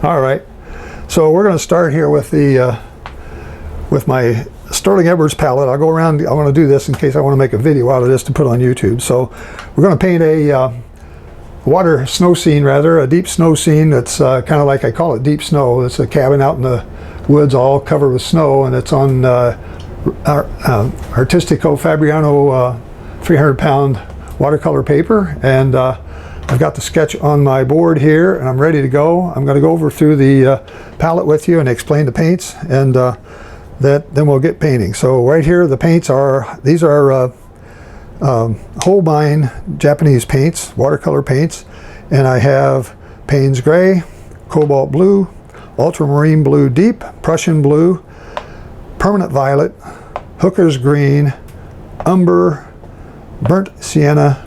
All right, so we're going to start here with the with my Sterling Edwards palette. I'll go around. I want to do this in case I want to make a video out of this to put on YouTube. So we're going to paint a water snow scene, rather a deep snow scene. That's kind of like, I call it deep snow. It's a cabin out in the woods, all covered with snow, and it's on Artistico Fabriano 300-pound watercolor paper. And I've got the sketch on my board here, and I'm ready to go. I'm going to go over through the palette with you and explain the paints, and then we'll get painting. So right here, the paints are, these are Holbein Japanese paints, watercolor paints, and I have Payne's Gray, Cobalt Blue, Ultramarine Blue Deep, Prussian Blue, Permanent Violet, Hooker's Green, Umber, Burnt Sienna,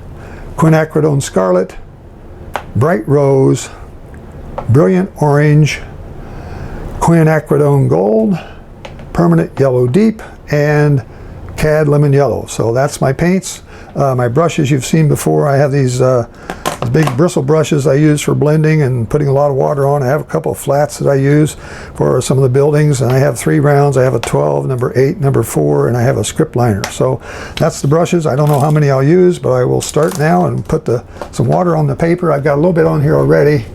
Quinacridone Scarlet, Bright Rose, Brilliant Orange, Quinacridone Gold, Permanent Yellow Deep, and Cad Lemon Yellow. So that's my paints. My brushes you've seen before. I have these big bristle brushes I use for blending and putting a lot of water on. I have a couple of flats that I use for some of the buildings, and I have 3 rounds. I have a 12, number 8, number 4, and I have a script liner. So that's the brushes. I don't know how many I'll use, but I will start now and put some water on the paper. I've got a little bit on here already,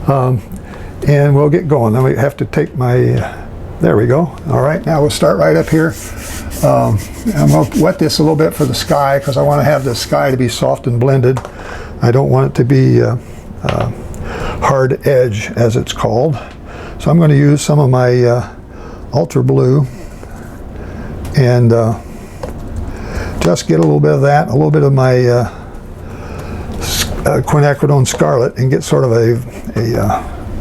and we'll get going. Then we have to take my there we go. All right, now we'll start right up here. I'm going to wet this a little bit for the sky, because I want to have the sky to be soft and blended. I don't want it to be hard edge, as it's called. So I'm going to use some of my Ultra Blue and just get a little bit of that, a little bit of my Quinacridone Scarlet, and get sort of a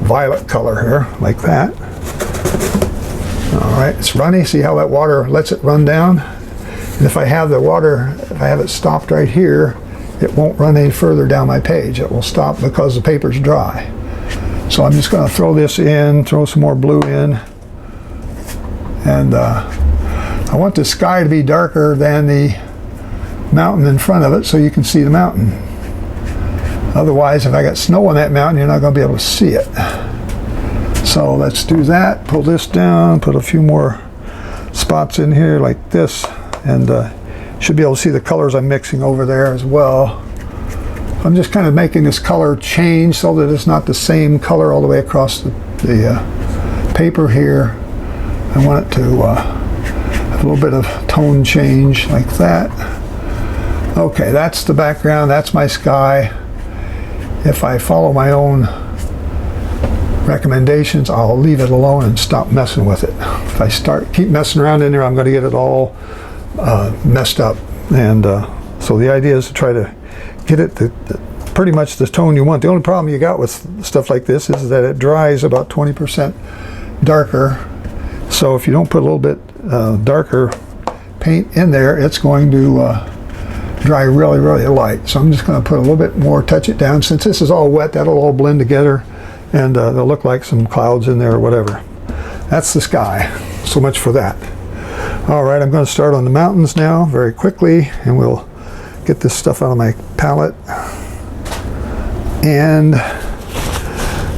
violet color here, like that. All right, it's runny. See how that water lets it run down? And if I have the water, if I have it stopped right here, it won't run any further down my page. It will stop because the paper's dry. So I'm just going to throw this in, throw some more blue in. And I want the sky to be darker than the mountain in front of it, so you can see the mountain. Otherwise, if I got snow on that mountain, you're not going to be able to see it. So let's do that. Pull this down, put a few more spots in here like this, and should be able to see the colors I'm mixing over there as well. I'm just kind of making this color change so that it's not the same color all the way across the paper here. I want it to have a little bit of tone change like that. Okay, that's the background, that's my sky. If I follow my own recommendations, I'll leave it alone and stop messing with it. If I keep messing around in there, I'm going to get it all messed up. And so the idea is to try to get it to pretty much the tone you want. The only problem you got with stuff like this is that it dries about 20% darker. So if you don't put a little bit darker paint in there, it's going to dry really, really light. So I'm just going to put a little bit more, touch it down. Since this is all wet, that'll all blend together, and they'll look like some clouds in there or whatever. That's the sky. So much for that. All right, I'm going to start on the mountains now very quickly, and we'll get this stuff out of my palette. And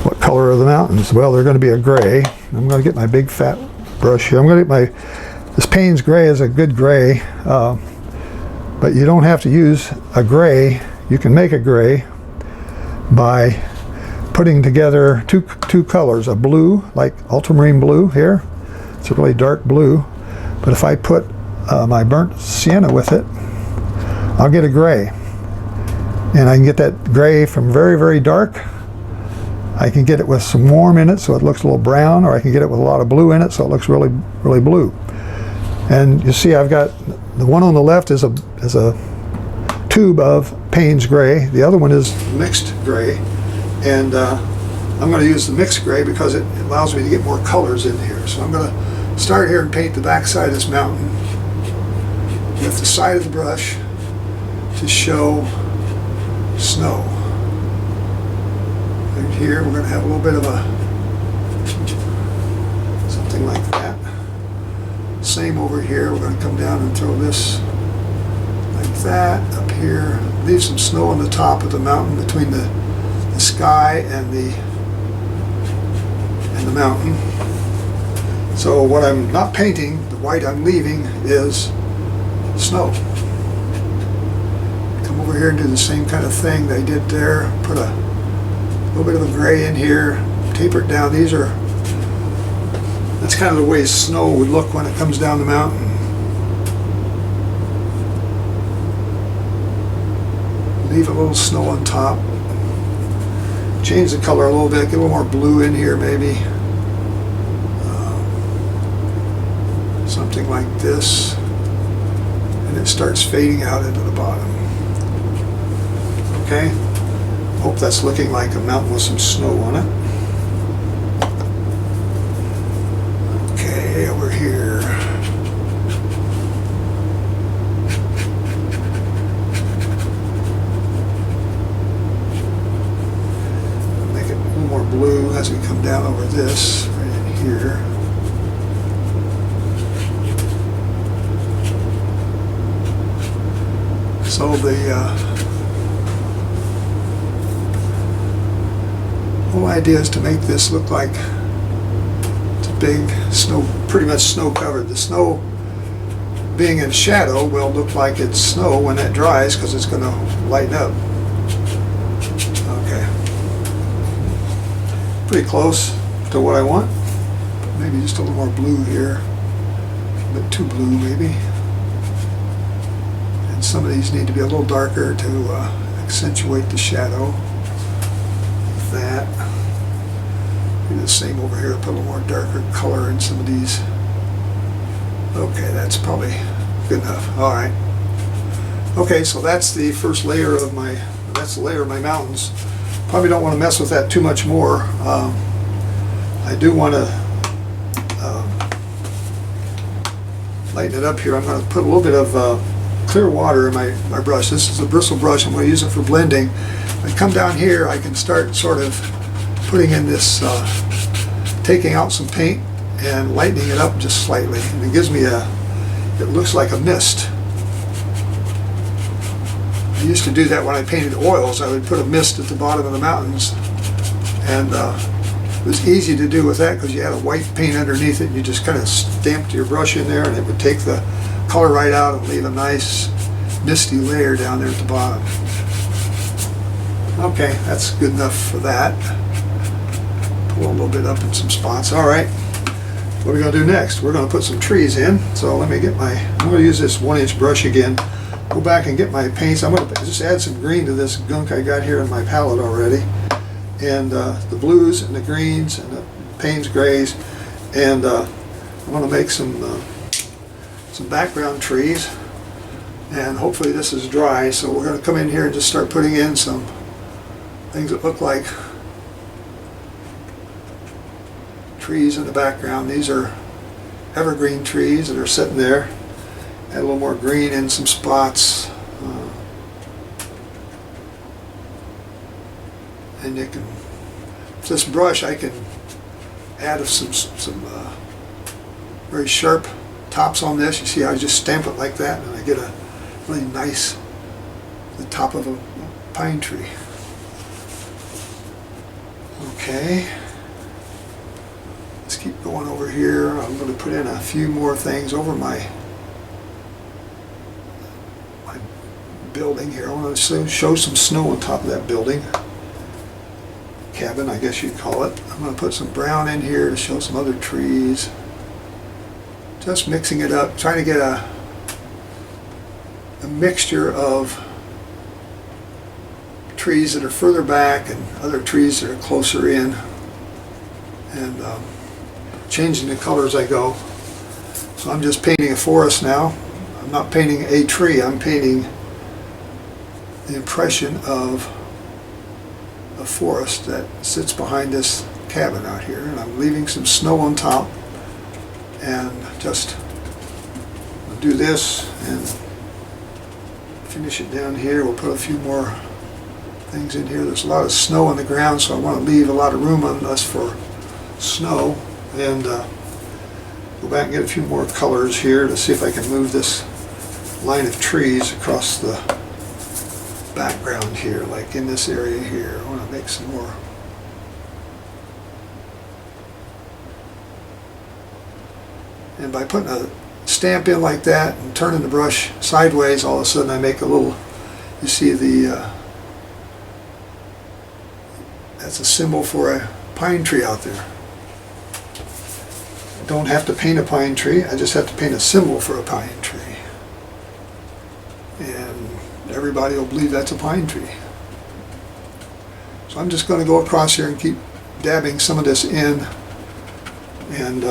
what color are the mountains? Well, they're going to be a gray. I'm going to get my big fat brush here. I'm going to get this Payne's Gray is a good gray, but you don't have to use a gray. You can make a gray by putting together two colors, a blue, like ultramarine blue here. It's a really dark blue. But if I put my burnt sienna with it, I'll get a gray. And I can get that gray from very, very dark. I can get it with some warm in it so it looks a little brown, or I can get it with a lot of blue in it so it looks really, really blue. And you see I've got the one on the left is a tube of Payne's Gray. The other one is mixed gray. And I'm going to use the mixed gray because it allows me to get more colors in here. So I'm going to start here and paint the back side of this mountain with the side of the brush to show snow. And here we're going to have a little bit of something like that. Same over here. We're going to come down and throw this like that up here. Leave some snow on the top of the mountain between the sky and the and the mountain. So what I'm not painting, the white I'm leaving, is snow. Come over here and do the same kind of thing they did there. Put a little bit of a gray in here, taper it down. That's kind of the way snow would look when it comes down the mountain. Leave a little snow on top. Change the color a little bit, get a little more blue in here maybe. Something like this. And it starts fading out into the bottom. Okay? Hope that's looking like a mountain with some snow on it. Okay, over here. Blue as we come down over this right in here. So the whole idea is to make this look like it's a big snow, pretty much snow covered. The snow being in shadow will look like it's snow when it dries because it's going to lighten up. Okay. Pretty close to what I want. Maybe just a little more blue here. A bit too blue maybe. And some of these need to be a little darker to accentuate the shadow. Like that. Do the same over here. Put a little more darker color in some of these. Okay, that's probably good enough. Alright. Okay, so that's the first layer of my, that's the layer of my mountains. Probably don't want to mess with that too much more. I do want to lighten it up here. I'm going to put a little bit of clear water in my brush. This is a bristle brush. I'm going to use it for blending. If I come down here, I can start sort of putting in this, taking out some paint and lightening it up just slightly. And it gives me it looks like a mist. I used to do that when I painted oils. I would put a mist at the bottom of the mountains, and it was easy to do with that because you had a white paint underneath it and you just kind of stamped your brush in there and it would take the color right out and leave a nice misty layer down there at the bottom. Okay, that's good enough for that. Pull a little bit up in some spots. Alright, what are we going to do next? We're going to put some trees in. So let me get I'm going to use this 1-inch brush again. Go back and get my paints. I'm going to just add some green to this gunk I got here in my palette already. And the blues and the greens and the Payne's grays. And I'm going to make some background trees. And hopefully this is dry. So we're going to come in here and just start putting in some things that look like trees in the background. These are evergreen trees that are sitting there. Add a little more green in some spots, and you can, with this brush I can add some very sharp tops on this. You see I just stamp it like that and I get a really nice, the top of a pine tree. Okay, let's keep going over here. I'm going to put in a few more things over my building here. I want to show some snow on top of that building. Cabin, I guess you'd call it. I'm going to put some brown in here to show some other trees. Just mixing it up, trying to get a mixture of trees that are further back and other trees that are closer in, and changing the color as I go. So I'm just painting a forest now. I'm not painting a tree, I'm painting the impression of a forest that sits behind this cabin out here, and I'm leaving some snow on top, and just do this and finish it down here. We'll put a few more things in here. There's a lot of snow on the ground, so I want to leave a lot of room on us for snow, and go back and get a few more colors here to see if I can move this line of trees across the background here, like in this area here. I want to make some more And by putting a stamp in like that and turning the brush sideways, all of a sudden I make a little, you see that's a symbol for a pine tree out there. I don't have to paint a pine tree, I just have to paint a symbol for a pine tree. And everybody will believe that's a pine tree. So I'm just going to go across here and keep dabbing some of this in, and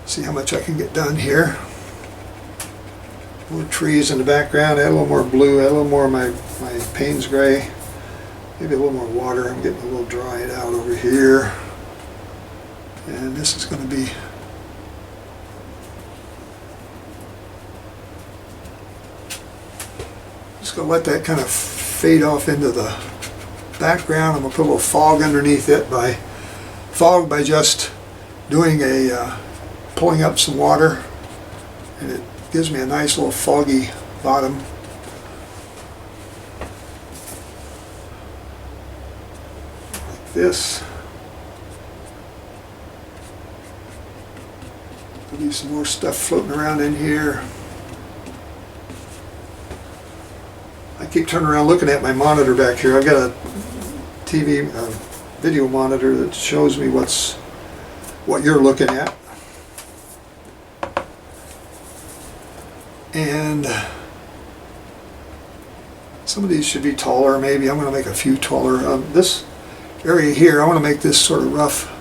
see how much I can get done here. More trees in the background, add a little more blue, add a little more of my Payne's gray, maybe a little more water. I'm getting a little dried out over here. And this is going to be just going to let that kind of fade off into the background. I'm going to put a little fog underneath it by just doing a pulling up some water, and it gives me a nice little foggy bottom. Like this. There'll be some more stuff floating around in here. I keep turning around looking at my monitor back here. I've got a TV video monitor that shows me what you're looking at. And some of these should be taller, maybe. I'm going to make a few taller. This area here, I want to make this sort of rough.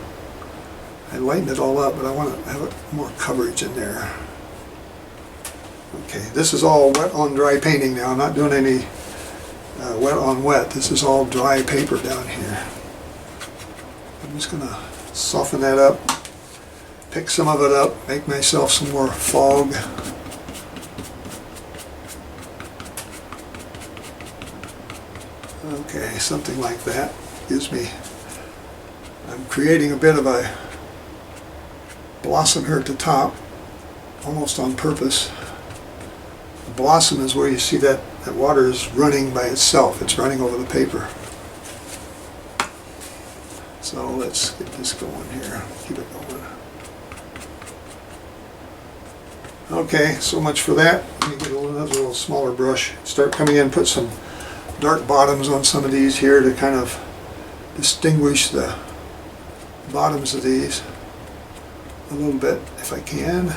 I lighten it all up, but I want to have more coverage in there. Okay, this is all wet on dry painting now. I'm not doing any wet on wet. This is all dry paper down here. I'm just going to soften that up, pick some of it up, make myself some more fog. Okay, something like that gives me, I'm creating a bit of a blossom here at the top, almost on purpose. The blossom is where you see that water is running by itself. It's running over the paper. So let's get this going here. Keep it going. Okay, so much for that. Let me get another little smaller brush. Start coming in, put some dark bottoms on some of these here to kind of distinguish the bottoms of these a little bit if I can.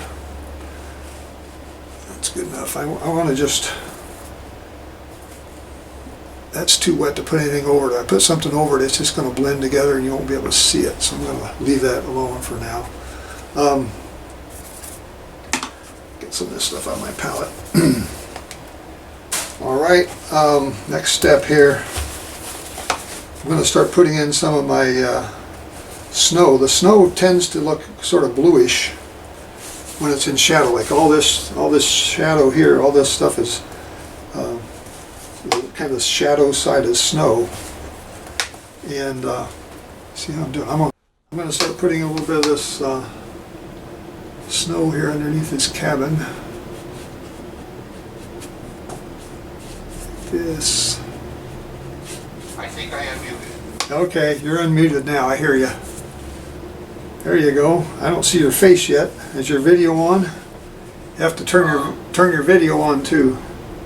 That's good enough. I want to just, that's too wet to put anything over it. I put something over it, it's just going to blend together and you won't be able to see it. So I'm going to leave that alone for now. Get some of this stuff out of my palette. Alright, next step here. I'm going to start putting in some of my snow. The snow tends to look sort of bluish when it's in shadow. Like all this shadow here, all this stuff is kind of shadow side of snow. And see how I'm doing. I'm going to start putting a little bit of this snow here underneath this cabin. This. I think I am muted. Okay, you're unmuted now. I hear you. There you go. I don't see your face yet. Is your video on? You have to turn your video on too.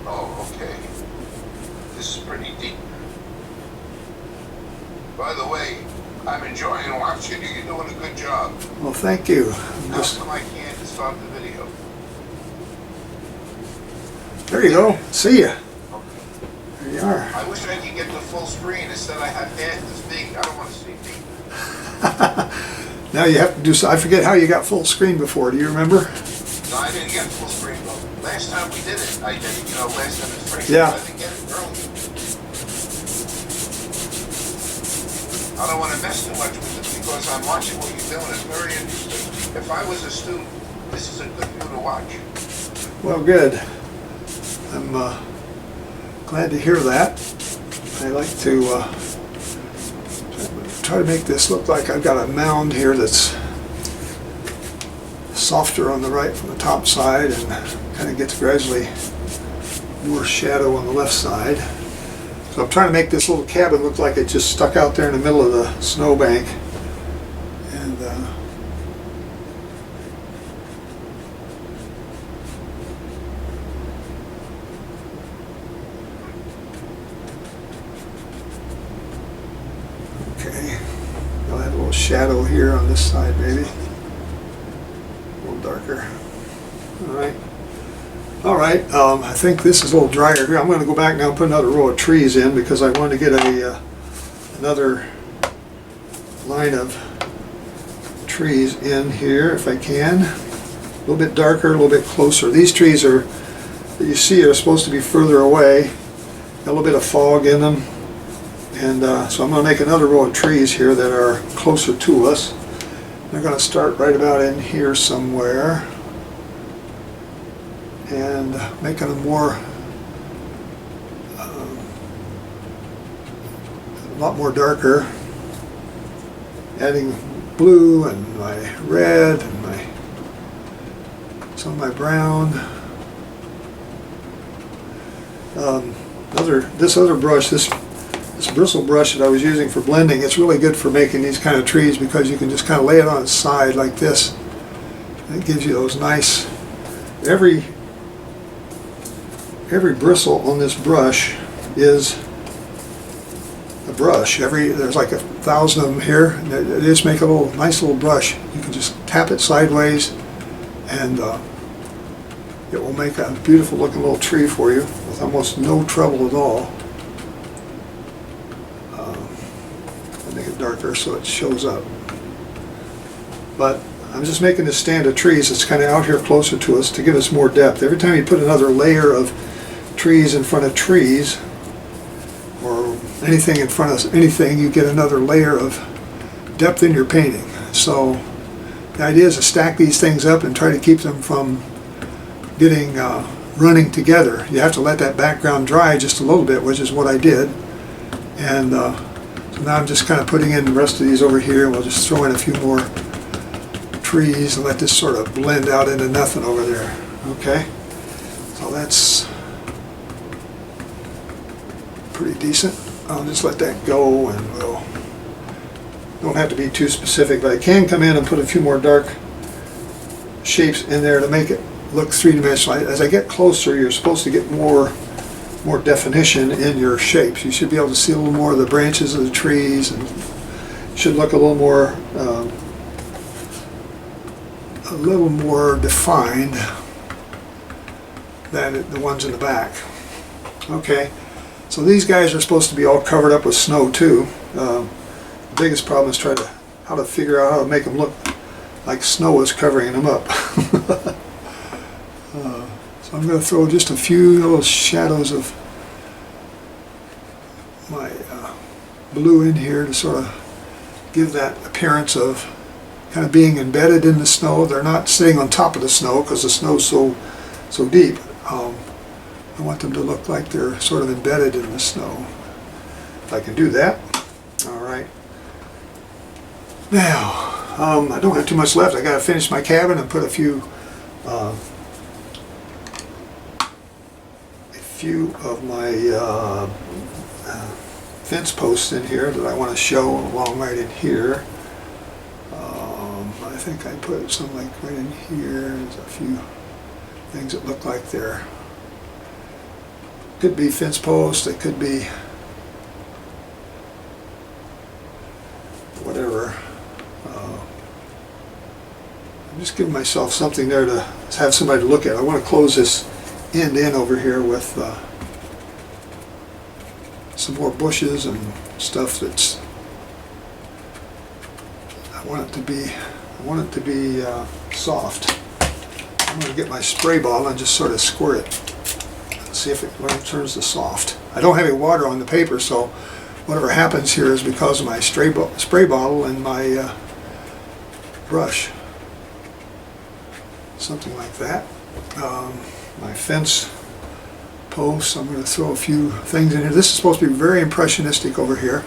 Oh, okay. This is pretty deep. By the way, I'm enjoying watching you. You're doing a good job. Well, thank you. How come I can't stop the video? There you go. See ya. There you are. I wish I could get the full screen. Instead I have half this big. I don't want to see me. Now you have to do so. I forget how you got full screen before. Do you remember? No, I didn't get full screen. Last time we did it, I did, last time it's free. Yeah. I didn't get it early. I don't want to mess too much with it because I'm watching what you're doing. It's very interesting. If I was a student, this is a good view to watch. Well, good. I'm glad to hear that. I like to try to make this look like I've got a mound here that's softer on the right from the top side and kind of gets gradually more shadow on the left side. So I'm trying to make this little cabin look like it just stuck out there in the middle of the snowbank. And shadow here on this side, maybe. A little darker. All right. I think this is a little drier here. I'm going to go back now and put another row of trees in because I want to get another line of trees in here if I can. A little bit darker, a little bit closer. These trees that you see are supposed to be further away. Got a little bit of fog in them. And so I'm going to make another row of trees here that are closer to us. They're going to start right about in here somewhere. And making them more, a lot more darker. Adding blue and my red and some of my brown. This other brush, this bristle brush that I was using for blending, it's really good for making these kind of trees because you can just kind of lay it on its side like this. And it gives you those nice, every bristle on this brush is a brush. There's like 1,000 of them here. And they just make a nice little brush. You can just tap it sideways and it will make a beautiful looking little tree for you with almost no trouble at all. Make it darker so it shows up. But I'm just making this stand of trees that's kind of out here closer to us to give us more depth. Every time you put another layer of trees in front of trees, or anything in front of anything, you get another layer of depth in your painting. So the idea is to stack these things up and try to keep them from getting running together. You have to let that background dry just a little bit, which is what I did. And so now I'm just kind of putting in the rest of these over here. We'll just throw in a few more trees and let this sort of blend out into nothing over there. Okay, so that's pretty decent. I'll just let that go, and we'll don't have to be too specific, but I can come in and put a few more dark shapes in there to make it look three-dimensional. As I get closer, you're supposed to get more definition in your shapes. You should be able to see a little more of the branches of the trees, and it should look a little more defined than the ones in the back. Okay, so these guys are supposed to be all covered up with snow too. The biggest problem is how to figure out how to make them look like snow is covering them up. So I'm going to throw just a few little shadows of my blue in here to sort of give that appearance of kind of being embedded in the snow. They're not sitting on top of the snow because the snow's so deep. I want them to look like they're sort of embedded in the snow. If I can do that. All right. Now, I don't have too much left. I got to finish my cabin and put a few of my fence posts in here that I want to show along right in here. I think I put some like right in here. There's a few things that look like they're could be fence posts. They could be whatever. I'm just giving myself something there to have somebody to look at. I want to close this end in over here with some more bushes and stuff that's. I want it to be soft. I'm going to get my spray bottle and just sort of squirt it. See if it turns to soft. I don't have any water on the paper, so whatever happens here is because of my spray bottle and my brush. Something like that. My fence posts, I'm going to throw a few things in here. This is supposed to be very impressionistic over here.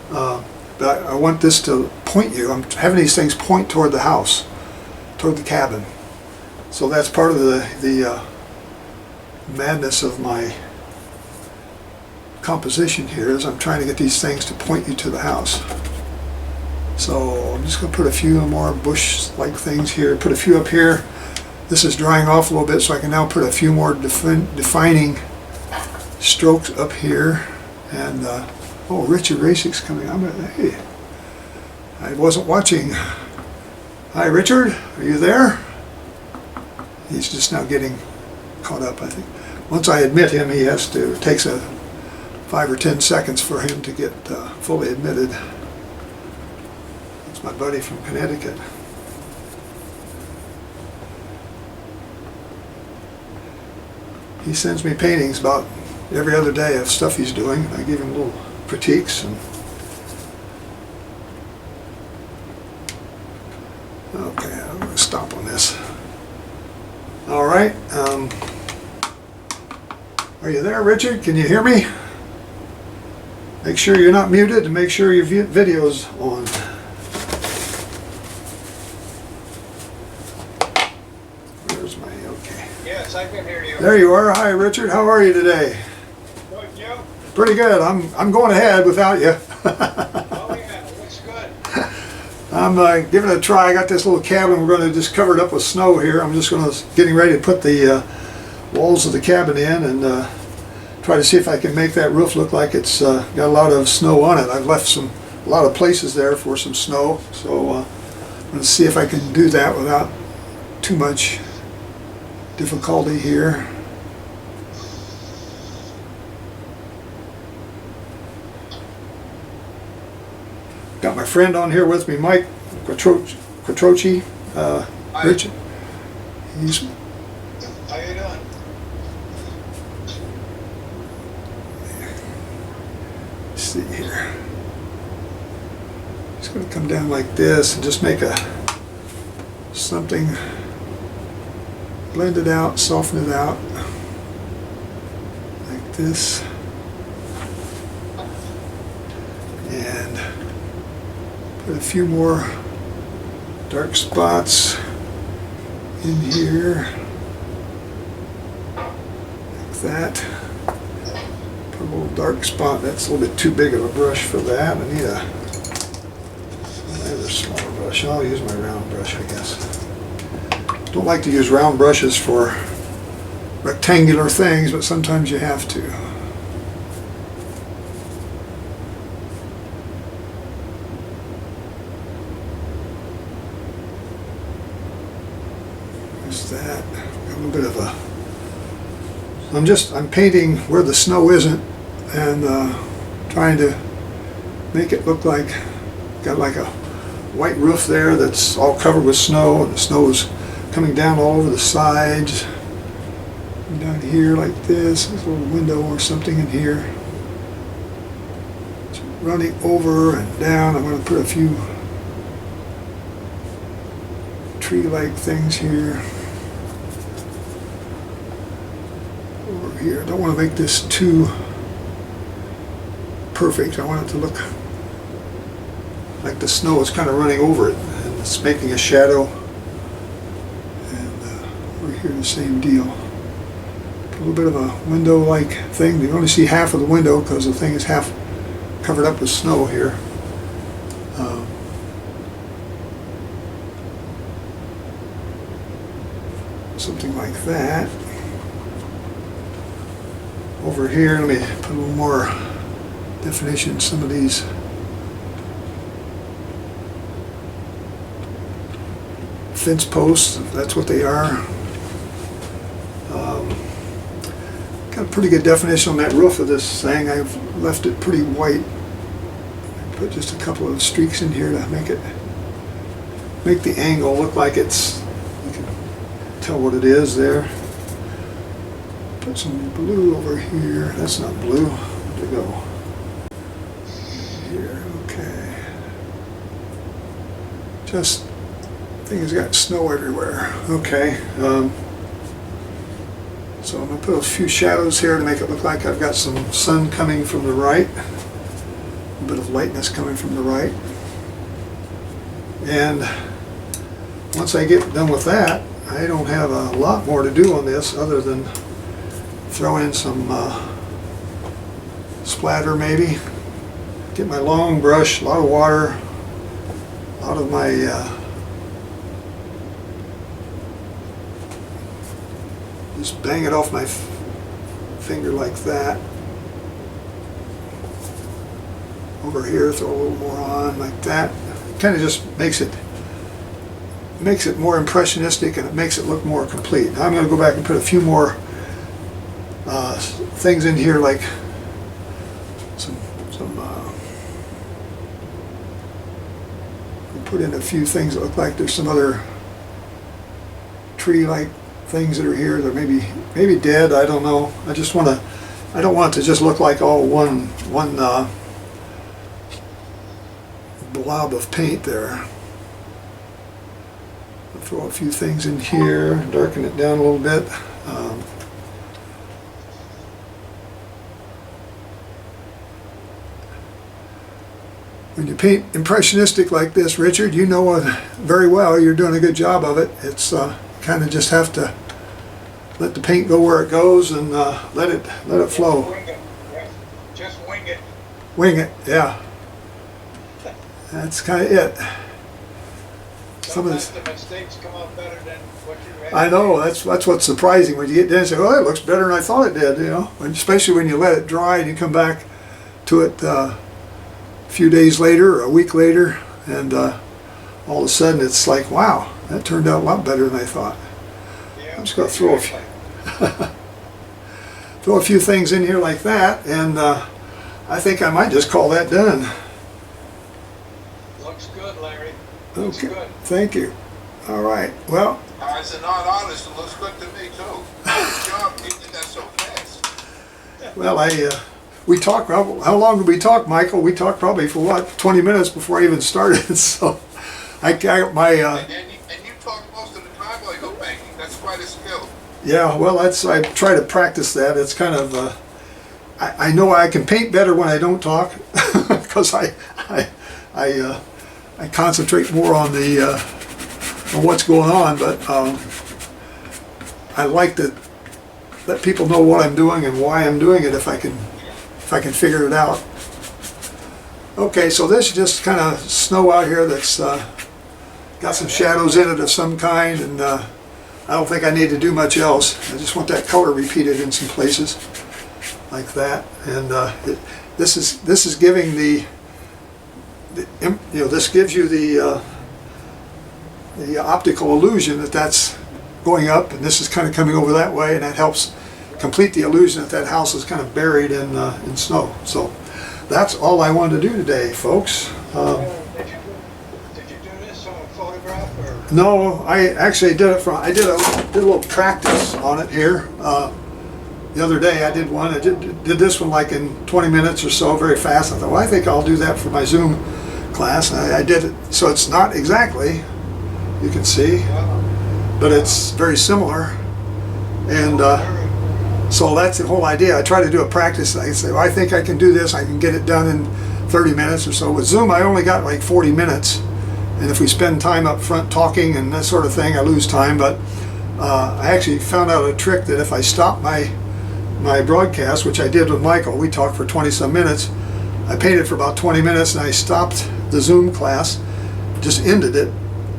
But I want this to point you. I'm having these things point toward the house, toward the cabin. So that's part of the madness of my composition here, is I'm trying to get these things to point you to the house. So I'm just going to put a few more bush-like things here, put a few up here. This is drying off a little bit, so I can now put a few more defining strokes up here. And oh, Richard Racic's coming. Hey, I wasn't watching. Hi, Richard. Are you there? He's just now getting caught up, I think. Once I admit him, it takes 5 or 10 seconds for him to get fully admitted. That's my buddy from Connecticut. He sends me paintings about every other day of stuff he's doing. I give him little critiques. Okay, I'm going to stop on this. All right. Are you there, Richard? Can you hear me? Make sure you're not muted and make sure your video's on. Where's my, okay. Yes, I can hear you. There you are. Hi, Richard. How are you today? Good, you? Pretty good. I'm going ahead without you. Oh yeah, looks good. I'm giving it a try. I got this little cabin. We're going to just cover it up with snow here. I'm just getting ready to put the walls of the cabin in and try to see if I can make that roof look like it's got a lot of snow on it. I've left a lot of places there for some snow, so I'm going to see if I can do that without too much difficulty here. Got my friend on here with me, Mike Quattrochi. Richard. He's How you doing? Let's see here. Just going to come down like this and just make something, blend it out, soften it out like this, and put a few more dark spots in here like that. Put a little dark spot. That's a little bit too big of a brush for that. I need another smaller brush. I'll use my round brush, I guess. Don't like to use round brushes for rectangular things, but sometimes you have to. There's that. A little bit of a... I'm painting where the snow isn't and trying to make it look like got like a white roof there that's all covered with snow, and the snow is coming down all over the sides. And down here like this, there's a little window or something in here. It's running over and down. I'm going to put a few tree-like things here. Over here. I don't want to make this too perfect. I want it to look like the snow is kind of running over it and it's making a shadow. And over here the same deal. A little bit of a window-like thing. You only see half of the window because the thing is half covered up with snow here. Something like that. Over here, let me put a little more definition in some of these fence posts, if that's what they are. Got a pretty good definition on that roof of this thing. I've left it pretty white. Put just a couple of streaks in here to make the angle look like it's, you can tell what it is there. Put some blue over here. That's not blue. Where'd it go? Here, okay. Just, thing has got snow everywhere. Okay. So I'm going to put a few shadows here to make it look like I've got some sun coming from the right. A bit of lightness coming from the right. And once I get done with that, I don't have a lot more to do on this other than throw in some splatter maybe. Get my long brush, a lot of water, a lot of my just bang it off my finger like that. Over here, throw a little more on like that. kind of just makes it more impressionistic, and it makes it look more complete. Now I'm going to go back and put a few more things in here, like some put in a few things that look like there's some other tree-like things that are here. They're maybe dead. I don't know. I don't want it to just look like all one blob of paint there. I'll throw a few things in here, darken it down a little bit. When you paint impressionistic like this, Richard, you know very well you're doing a good job of it. It's kind of just have to let the paint go where it goes and let it flow. Wing it. Yeah. Just wing it. Wing it, yeah. That's kind of it. Sometimes the mistakes come out better than what you had. I know, that's what's surprising when you get done and say, oh, it looks better than I thought it did, you know. And especially when you let it dry and you come back to it a few days later or a week later, and all of a sudden it's like, wow, that turned out a lot better than I thought. Yeah, I'm just going to throw a few things in here like that, and I think I might just call that done. Looks good, Larry. Looks Okay, good. thank you. All right, well, As a non-artist, it looks good to me too. Good job, you did that so fast. we talked, how long did we talk, Michael? We talked probably for what, 20 minutes before I even started, so I got my... And you talk most of the time while you go painting. That's quite a skill. Yeah, well, I try to practice that. It's kind of, I know I can paint better when I don't talk, because I concentrate more on on what's going on, but I like to let people know what I'm doing and why I'm doing it if I can figure it out. Okay, so this is just kind of snow out here that's got some shadows in it of some kind, and I don't think I need to do much else. I just want that color repeated in some places like that, and this is giving this gives you the optical illusion that that's going up, and this is kind of coming over that way, and that helps complete the illusion that house is kind of buried in snow. So that's all I wanted to do today, folks. Did you do this on a photograph or? No, I actually did it I did a little practice on it here. The other day I did one. I did this one like in 20 minutes or so, very fast. I thought, well, I think I'll do that for my Zoom class. I did it, so it's not exactly, you can see, but it's very similar. And so that's the whole idea. I try to do a practice. I say, well, I think I can do this. I can get it done in 30 minutes or so. With Zoom, I only got like 40 minutes. And if we spend time up front talking and that sort of thing, I lose time. But I actually found out a trick that if I stop my broadcast, which I did with Michael, we talked for 20 some minutes. I painted for about 20 minutes and I stopped the Zoom class, just ended it,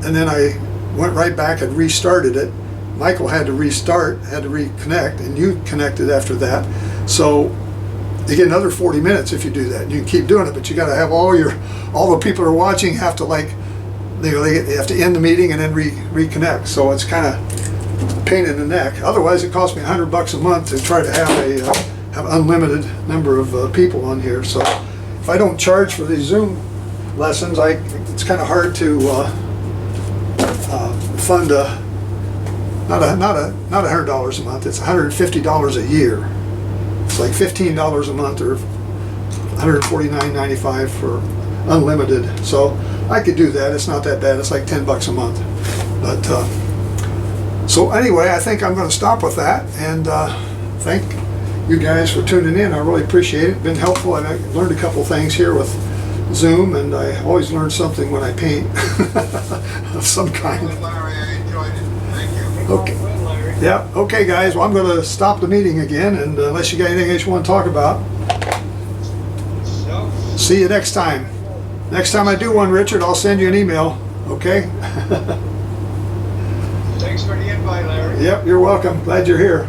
and then I went right back and restarted it. Michael had to restart, had to reconnect, and you connected after that. So you get another 40 minutes if you do that. You can keep doing it, but you got to have all the people who are watching have to they have to end the meeting and then reconnect. So it's kind of a pain in the neck. Otherwise, it costs me $100 a month to try to have have unlimited number of people on here. So if I don't charge for these Zoom lessons, it's kind of hard to fund not $100 a month. It's $150 a year. It's like $15 a month or $149.95 for unlimited. So I could do that. It's not that bad. It's like $10 a month. But so anyway, I think I'm going to stop with that, and thank you guys for tuning in. I really appreciate it. It's been helpful. I've learned a couple things here with Zoom, and I always learn something when I paint of some kind. Larry, I enjoyed it. Thank you. Okay. Yeah. Okay, guys. Well, I'm going to stop the meeting again, and unless you got anything else you want to talk about, see you next time. Next time I do one, Richard, I'll send you an email. Okay. Thanks for the invite, Larry. Yep. You're welcome. Glad you're here.